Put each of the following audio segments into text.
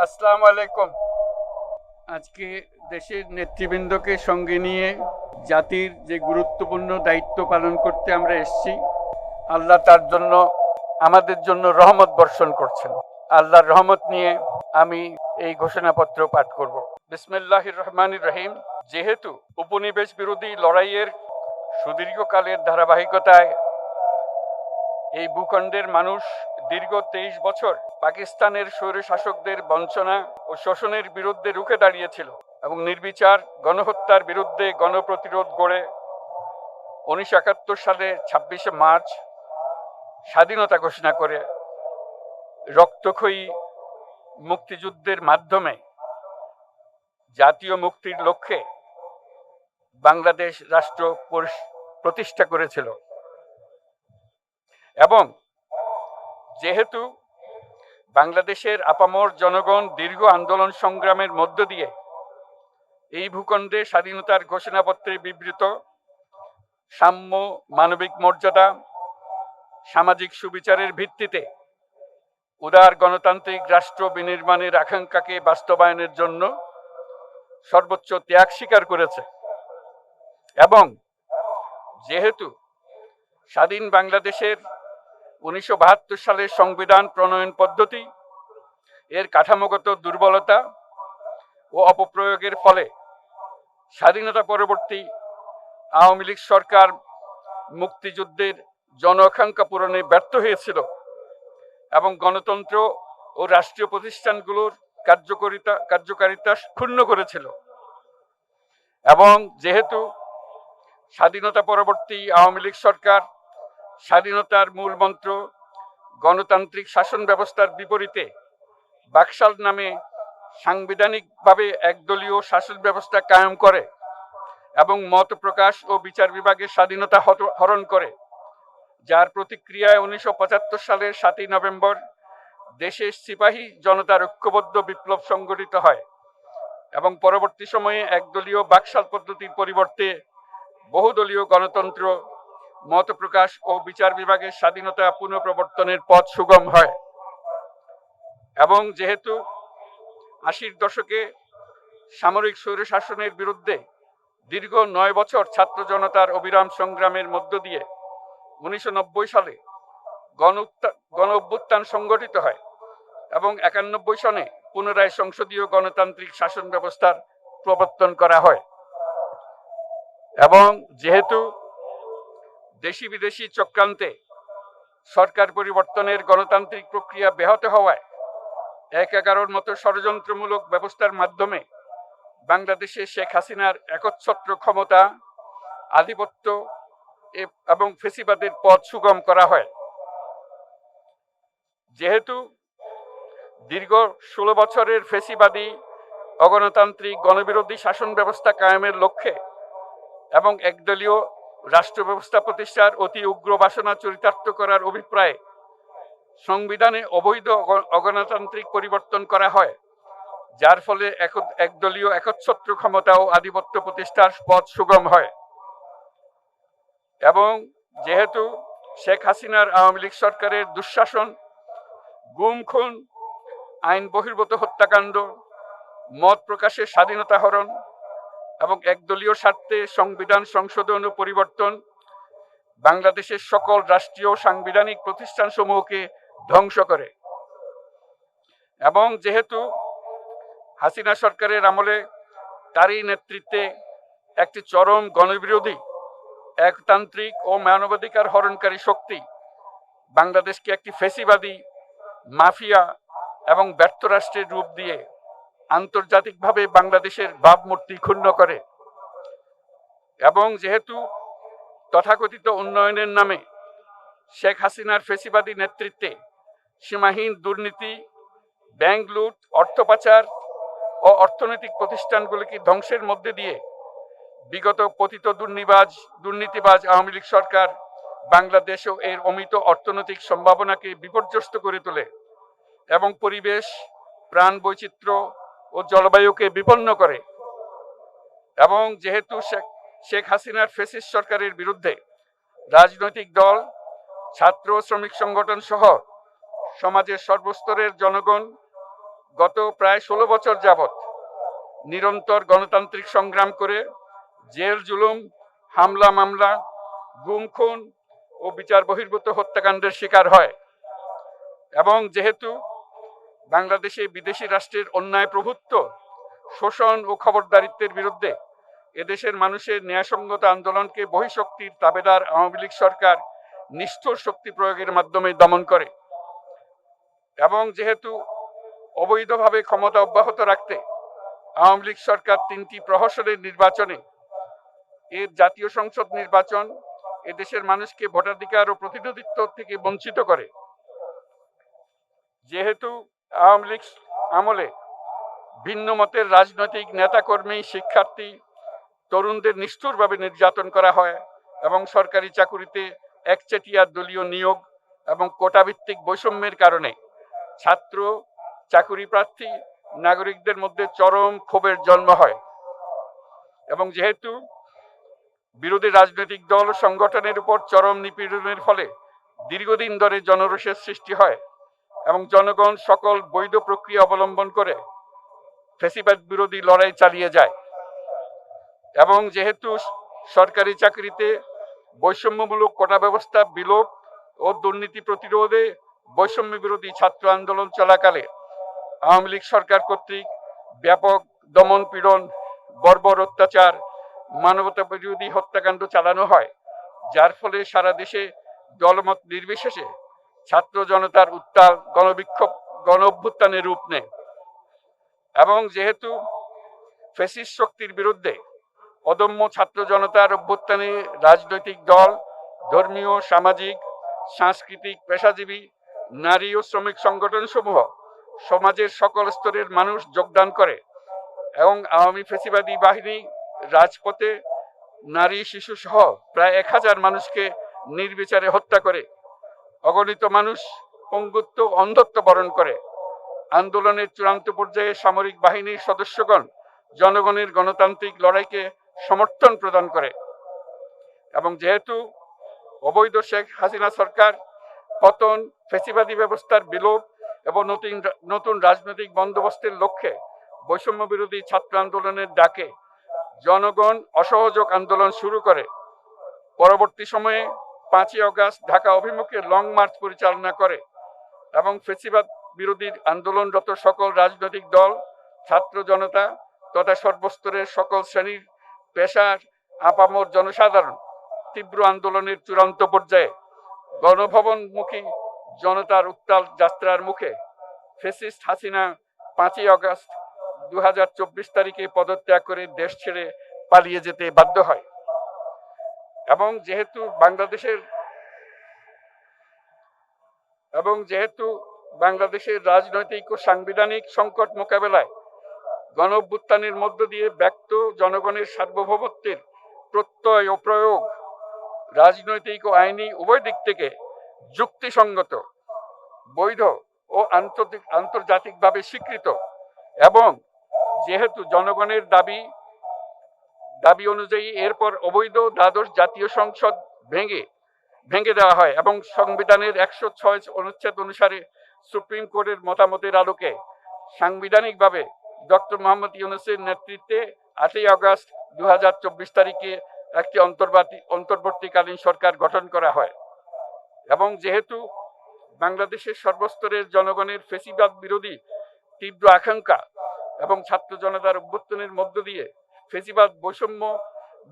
আসসালামু আলাইকুম। আজকে দেশের নেতৃবৃন্দকে সঙ্গে নিয়ে জাতির যে গুরুত্বপূর্ণ দায়িত্ব পালন করতে আমরা এসেছি, আল্লাহ তার জন্য আমাদের জন্য রহমত বর্ষণ করছেন। আল্লাহর রহমত নিয়ে আমি এই ঘোষণাপত্র পাঠ করব। বিসমিল্লাহির রহমানির রহিম। যেহেতু উপনিবেশ বিরোধী লড়াইয়ের সুদীর্ঘকালের ধারাবাহিকতায় এই ভূখণ্ডের মানুষ দীর্ঘ 23 বছর পাকিস্তানের স্বৈরশাসকদের বঞ্চনা ও শোষণের বিরুদ্ধে রুখে দাঁড়িয়েছিল এবং নির্বিচার গণহত্যার বিরুদ্ধে গণপ্রতিরোধ গড়ে 1971 সালে 26শে মার্চ স্বাধীনতা ঘোষণা করে রক্তক্ষয়ী মুক্তিযুদ্ধের মাধ্যমে জাতীয় মুক্তির লক্ষ্যে বাংলাদেশ রাষ্ট্র প্রতিষ্ঠা করেছিল। এবং যেহেতু বাংলাদেশের আপামর জনগণ দীর্ঘ আন্দোলন সংগ্রামের মধ্য দিয়ে এই ভূখণ্ডে স্বাধীনতার ঘোষণাপত্রে বিবৃত সাম্য, মানবিক মর্যাদা, সামাজিক সুবিচারের ভিত্তিতে উদার গণতান্ত্রিক রাষ্ট্র বিনির্মাণের আকাঙ্ক্ষাকে বাস্তবায়নের জন্য সর্বোচ্চ ত্যাগ স্বীকার করেছে। এবং যেহেতু স্বাধীন বাংলাদেশের 1972 সালের সংবিধান প্রণয়ন পদ্ধতি এর কাঠামোগত দুর্বলতা ও অপপ্রয়োগের ফলে স্বাধীনতা পরবর্তী আওয়ামী লীগ সরকার মুক্তিযুদ্ধের জন আকাঙ্ক্ষা পূরণে ব্যর্থ হয়েছিল এবং গণতন্ত্র ও রাষ্ট্রীয় প্রতিষ্ঠানগুলোর কার্যকারিতা ক্ষুণ্ণ করেছিল। এবং যেহেতু স্বাধীনতা পরবর্তী আওয়ামী লীগ সরকার স্বাধীনতার মূল মন্ত্র গণতান্ত্রিক শাসন ব্যবস্থার বিপরীতে বাকশাল নামে সাংবিধানিকভাবে একদলীয় শাসন ব্যবস্থা কায়েম করে এবং মত প্রকাশ ও বিচার বিভাগের স্বাধীনতা হরণ করে, যার প্রতিক্রিয়ায় 1975 সালের 7ই নভেম্বর দেশের সিপাহী জনতার ঐক্যবদ্ধ বিপ্লব সংগঠিত হয় এবং পরবর্তী সময়ে একদলীয় বাকশাল পদ্ধতির পরিবর্তে বহুদলীয় গণতন্ত্র, মত প্রকাশ ও বিচার বিভাগের স্বাধীনতা পুনঃপ্রবর্তনের পথ সুগম হয়। এবং যেহেতু 80-র দশকে সামরিক স্বৈরশাসনের বিরুদ্ধে দীর্ঘ 9 বছর ছাত্র জনতার অবিরাম সংগ্রামের মধ্য দিয়ে 1990 সালে গণ অভ্যুত্থান সংগঠিত হয় এবং 91 সনে পুনরায় সংসদীয় গণতান্ত্রিক শাসন ব্যবস্থার প্রবর্তন করা হয়। এবং যেহেতু দেশি বিদেশি চক্রান্তে সরকার পরিবর্তনের গণতান্ত্রিক প্রক্রিয়া ব্যাহত হওয়ায় 1/11 মতো ষড়যন্ত্রমূলক ব্যবস্থার মাধ্যমে বাংলাদেশে শেখ হাসিনার একচ্ছত্র ক্ষমতা, আধিপত্য এবং ফেসিবাদের পথ সুগম করা হয়। যেহেতু দীর্ঘ 16 বছরের ফেসিবাদী অগণতান্ত্রিক গণবিরোধী শাসন ব্যবস্থা কায়েমের লক্ষ্যে এবং একদলীয় রাষ্ট্র ব্যবস্থা প্রতিষ্ঠার অতি উগ্র বাসনা চরিতার্থ করার অভিপ্রায়ে সংবিধানে অবৈধ অগণতান্ত্রিক পরিবর্তন করা হয়, যার ফলে একদলীয় একচ্ছত্র ক্ষমতা ও আধিপত্য প্রতিষ্ঠার পথ সুগম হয়। এবং যেহেতু শেখ হাসিনার আওয়ামী লীগ সরকারের দুঃশাসন, গুম খুন, আইন বহির্ভূত হত্যাকাণ্ড, মত প্রকাশের স্বাধীনতা হরণ এবং একদলীয় স্বার্থে সংবিধান সংশোধন ও পরিবর্তন বাংলাদেশের সকল রাষ্ট্রীয় সাংবিধানিক প্রতিষ্ঠানসমূহকে ধ্বংস করে। এবং যেহেতু হাসিনা সরকারের আমলে তারই নেতৃত্বে একটি চরম গণবিরোধী, একতান্ত্রিক ও মানবাধিকার হরণকারী শক্তি বাংলাদেশকে একটি ফেসিবাদী, মাফিয়া এবং ব্যর্থ রাষ্ট্রের রূপ দিয়ে আন্তর্জাতিকভাবে বাংলাদেশের ভাবমূর্তি ক্ষুণ্ণ করে। এবং যেহেতু তথাকথিত উন্নয়নের নামে শেখ হাসিনার ফেসিবাদী নেতৃত্বে সীমাহীন দুর্নীতি, ব্যাংক লুট, অর্থ পাচার ও অর্থনৈতিক প্রতিষ্ঠানগুলিকে ধ্বংসের মধ্যে দিয়ে বিগত পতিত দুর্নীতিবাজ আওয়ামী লীগ সরকার বাংলাদেশ ও এর অমিত অর্থনৈতিক সম্ভাবনাকে বিপর্যস্ত করে তোলে এবং পরিবেশ, প্রাণ বৈচিত্র্য ও জলবায়ুকে বিপন্ন করে। এবং যেহেতু শেখ হাসিনার ফ্যাসিস্ট সরকারের বিরুদ্ধে রাজনৈতিক দল, ছাত্র শ্রমিক সংগঠন সহ সমাজের সর্বস্তরের জনগণ গত প্রায় 16 বছর যাবৎ নিরন্তর গণতান্ত্রিক সংগ্রাম করে জেল জুলুম, হামলা মামলা, গুম খুন ও বিচার বহির্ভূত হত্যাকাণ্ডের শিকার হয়। এবং যেহেতু বাংলাদেশে বিদেশি রাষ্ট্রের অন্যায় প্রভুত্ব, শোষণ ও খবরদারিত্বের বিরুদ্ধে এদেশের মানুষের ন্যায়সঙ্গত আন্দোলনকে বহিঃশক্তির তাবেদার আওয়ামী লীগ সরকার নিষ্ঠুর শক্তি প্রয়োগের মাধ্যমে দমন করে। এবং যেহেতু অবৈধভাবে ক্ষমতা অব্যাহত রাখতে আওয়ামী লীগ সরকার 3টি প্রহসনের নির্বাচনে এর জাতীয় সংসদ নির্বাচন এদেশের মানুষকে ভোটাধিকার ও প্রতিনিধিত্ব থেকে বঞ্চিত করে। যেহেতু আওয়ামী লীগ আমলে ভিন্ন মতের রাজনৈতিক নেতাকর্মী, শিক্ষার্থী, তরুণদের নিষ্ঠুরভাবে নির্যাতন করা হয় এবং সরকারি চাকুরিতে একচেটিয়া দলীয় নিয়োগ এবং কোটাভিত্তিক বৈষম্যের কারণে ছাত্র, চাকুরি প্রার্থী, নাগরিকদের মধ্যে চরম ক্ষোভের জন্ম হয়। এবং যেহেতু বিরোধী রাজনৈতিক দল ও সংগঠনের উপর চরম নিপীড়নের ফলে দীর্ঘদিন ধরে জনরোষের সৃষ্টি হয় এবং জনগণ সকল বৈধ প্রক্রিয়া অবলম্বন করে ফ্যাসিবাদ বিরোধী লড়াই চালিয়ে যায়। এবং যেহেতু সরকারি চাকরিতে বৈষম্যমূলক কোটা ব্যবস্থা বিলোপ ও দুর্নীতি প্রতিরোধে বৈষম্য বিরোধী ছাত্র আন্দোলন চলাকালে আওয়ামী লীগ সরকার কর্তৃক ব্যাপক দমন পীড়ন, বর্বর অত্যাচার, মানবতা বিরোধী হত্যাকাণ্ড চালানো হয়, যার ফলে সারা দেশে দলমত নির্বিশেষে ছাত্র জনতার উত্তাল গণবিক্ষোভ গণ অভ্যুত্থানের রূপ নেয়। এবং যেহেতু ফ্যাসিস্ট শক্তির বিরুদ্ধে অদম্য ছাত্র জনতার অভ্যুত্থানে রাজনৈতিক দল, ধর্মীয়, সামাজিক, সাংস্কৃতিক, পেশাজীবী, নারী ও শ্রমিক সংগঠন সমূহ সমাজের সকল স্তরের মানুষ যোগদান করে এবং আওয়ামী ফ্যাসিবাদী বাহিনী রাজপথে নারী, শিশু সহ প্রায় 1000 মানুষকে নির্বিচারে হত্যা করে, অগণিত মানুষ পঙ্গুত্ব, অন্ধত্ব বরণ করে। আন্দোলনের চূড়ান্ত পর্যায়ে সামরিক বাহিনীর সদস্যগণ জনগণের গণতান্ত্রিক লড়াইকে সমর্থন প্রদান করে। এবং যেহেতু অবৈধ শেখ হাসিনা সরকার পতন, ফ্যাসিবাদী ব্যবস্থার বিলোপ এবং নতুন রাজনৈতিক বন্দোবস্তের লক্ষ্যে বৈষম্য বিরোধী ছাত্র আন্দোলনের ডাকে জনগণ অসহযোগ আন্দোলন শুরু করে, পরবর্তী সময়ে 5ই আগস্ট ঢাকা অভিমুখে লং মার্চ পরিচালনা করে এবং ফ্যাসিবাদ বিরোধী আন্দোলনরত সকল রাজনৈতিক দল, ছাত্র জনতা তথা সর্বস্তরের সকল শ্রেণীর, পেশার, আপামর জনসাধারণ তীব্র আন্দোলনের চূড়ান্ত পর্যায়ে গণভবনমুখী জনতার উত্তাল যাত্রার মুখে ফ্যাসিস্ট হাসিনা 5ই আগস্ট 2024 তারিখে পদত্যাগ করে দেশ ছেড়ে পালিয়ে যেতে বাধ্য হয়। এবং যেহেতু বাংলাদেশের রাজনৈতিক ও সাংবিধানিক সংকট মোকাবেলায় গণ অভ্যুত্থানের মধ্য দিয়ে ব্যক্ত জনগণের সার্বভৌমত্বের প্রত্যয় ও প্রয়োগ রাজনৈতিক ও আইনি উভয় দিক থেকে যুক্তিসঙ্গত, বৈধ ও আন্তর্জাতিকভাবে স্বীকৃত। এবং যেহেতু জনগণের দাবি অনুযায়ী এরপর অবৈধ দ্বাদশ জাতীয় সংসদ ভেঙে দেওয়া হয় এবং সংবিধানের 106 অনুচ্ছেদ অনুসারে সুপ্রিম কোর্টের মতামতের আলোকে সাংবিধানিকভাবে ডক্টর মোহাম্মদ ইউনূসের নেতৃত্বে 8ই আগস্ট 2024 তারিখে একটি অন্তর্বর্তীকালীন সরকার গঠন করা হয়। এবং যেহেতু বাংলাদেশের সর্বস্তরের জনগণের ফ্যাসিবাদ বিরোধী তীব্র আকাঙ্ক্ষা এবং ছাত্র জনতার অভ্যুত্থানের মধ্য দিয়ে ফ্যাসিবাদ, বৈষম্য,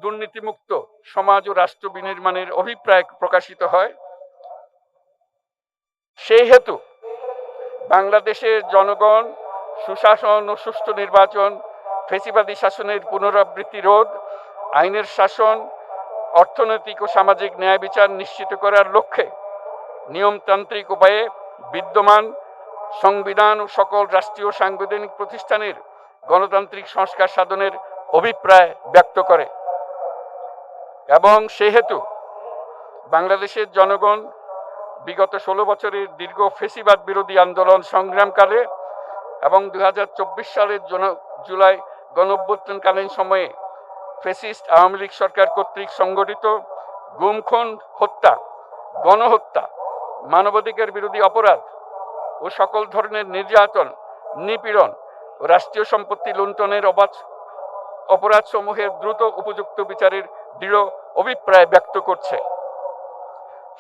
দুর্নীতিমুক্ত সমাজ ও রাষ্ট্র বিনির্মাণের অভিপ্রায় প্রকাশিত হয়, সেই হেতু বাংলাদেশের জনগণ সুশাসন ও সুষ্ঠু নির্বাচন, ফ্যাসিবাদী শাসনের পুনরাবৃত্তি রোধ, আইনের শাসন, অর্থনৈতিক ও সামাজিক ন্যায় বিচার নিশ্চিত করার লক্ষ্যে নিয়মতান্ত্রিক উপায়ে বিদ্যমান সংবিধান ও সকল রাষ্ট্রীয় সাংবিধানিক প্রতিষ্ঠানের গণতান্ত্রিক সংস্কার সাধনের অভিপ্রায় ব্যক্ত করে। এবং সেহেতু বাংলাদেশের জনগণ বিগত 16 বছরের দীর্ঘ ফ্যাসিবাদ বিরোধী আন্দোলন সংগ্রামকালে এবং 2024 সালের জুলাই গণঅভ্যুত্থানকালীন সময়ে ফ্যাসিস্ট আওয়ামী লীগ সরকার কর্তৃক সংগঠিত গুম, খুন, হত্যা, গণহত্যা, মানবাধিকার বিরোধী অপরাধ ও সকল ধরনের নির্যাতন, নিপীড়ন ও রাষ্ট্রীয় সম্পত্তি লুণ্ঠনের অপরাধসমূহের দ্রুত উপযুক্ত বিচারের দৃঢ় অভিপ্রায় ব্যক্ত করছে।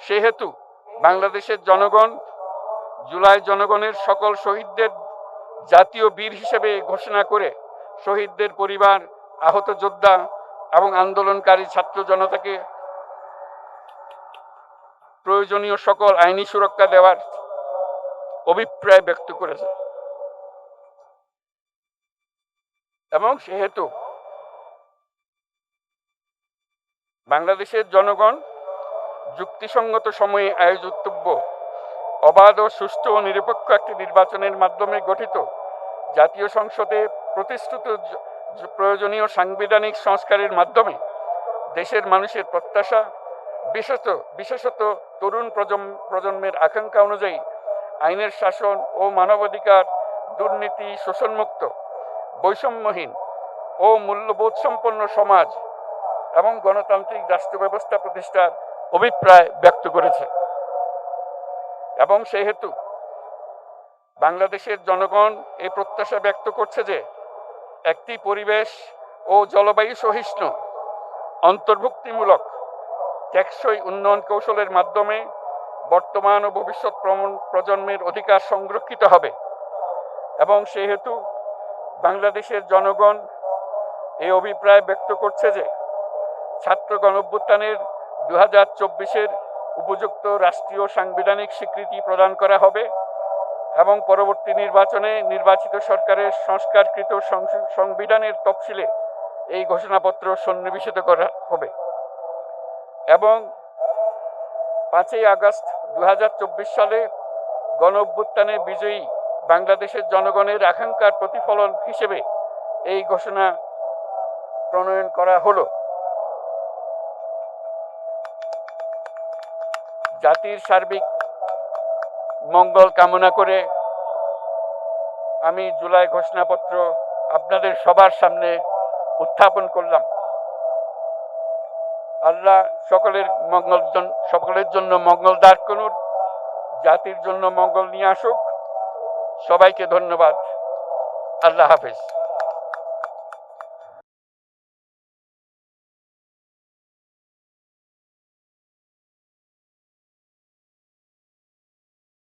সেহেতু বাংলাদেশের জনগণ জুলাই জনগণের সকল শহীদদের জাতীয় বীর হিসেবে ঘোষণা করে শহীদদের পরিবার, আহত যোদ্ধা এবং আন্দোলনকারী ছাত্র জনতাকে প্রয়োজনীয় সকল আইনি সুরক্ষা দেওয়ার অভিপ্রায় ব্যক্ত করেছে। এবং সেহেতু বাংলাদেশের জনগণ যুক্তিসঙ্গত সময়ে আয়োজিতব্য অবাধ ও সুষ্ঠু ও নিরপেক্ষ একটি নির্বাচনের মাধ্যমে গঠিত জাতীয় সংসদে প্রতিশ্রুত প্রয়োজনীয় সাংবিধানিক সংস্কারের মাধ্যমে দেশের মানুষের প্রত্যাশা, বিশেষত তরুণ প্রজন্মের আকাঙ্ক্ষা অনুযায়ী আইনের শাসন ও মানবাধিকার, দুর্নীতি, শোষণমুক্ত, বৈষম্যহীন ও মূল্যবোধ সম্পন্ন সমাজ এবং গণতান্ত্রিক রাষ্ট্র ব্যবস্থা প্রতিষ্ঠার অভিপ্রায় ব্যক্ত করেছে। এবং সেহেতু বাংলাদেশের জনগণ এই প্রত্যাশা ব্যক্ত করছে যে একটি পরিবেশ ও জলবায়ু সহিষ্ণু, অন্তর্ভুক্তিমূলক, টেকসই উন্নয়ন কৌশলের মাধ্যমে বর্তমান ও ভবিষ্যৎ প্রজন্মের অধিকার সংরক্ষিত হবে। এবং সেহেতু বাংলাদেশের জনগণ এই অভিপ্রায় ব্যক্ত করছে যে ছাত্র গণঅভ্যুত্থানের 2024-এর উপযুক্ত রাষ্ট্রীয় সাংবিধানিক স্বীকৃতি প্রদান করা হবে এবং পরবর্তী নির্বাচনে নির্বাচিত সরকারের সংস্কারকৃত সংবিধানের তফসিলে এই ঘোষণাপত্র সন্নিবেশিত করা হবে। এবং 5ই আগস্ট 2024 সালে গণঅভ্যুত্থানে বিজয়ী বাংলাদেশের জনগণের আকাঙ্ক্ষার প্রতিফলন হিসেবে এই ঘোষণা প্রণয়ন করা হলো। জাতির সার্বিক মঙ্গল কামনা করে আমি জুলাই ঘোষণাপত্র আপনাদের সবার সামনে উত্থাপন করলাম। আল্লাহ সকলের জন্য মঙ্গল দান করুন, জাতির জন্য মঙ্গল নিয়ে আসুক। সবাইকে ধন্যবাদ। আল্লাহ হাফেজ।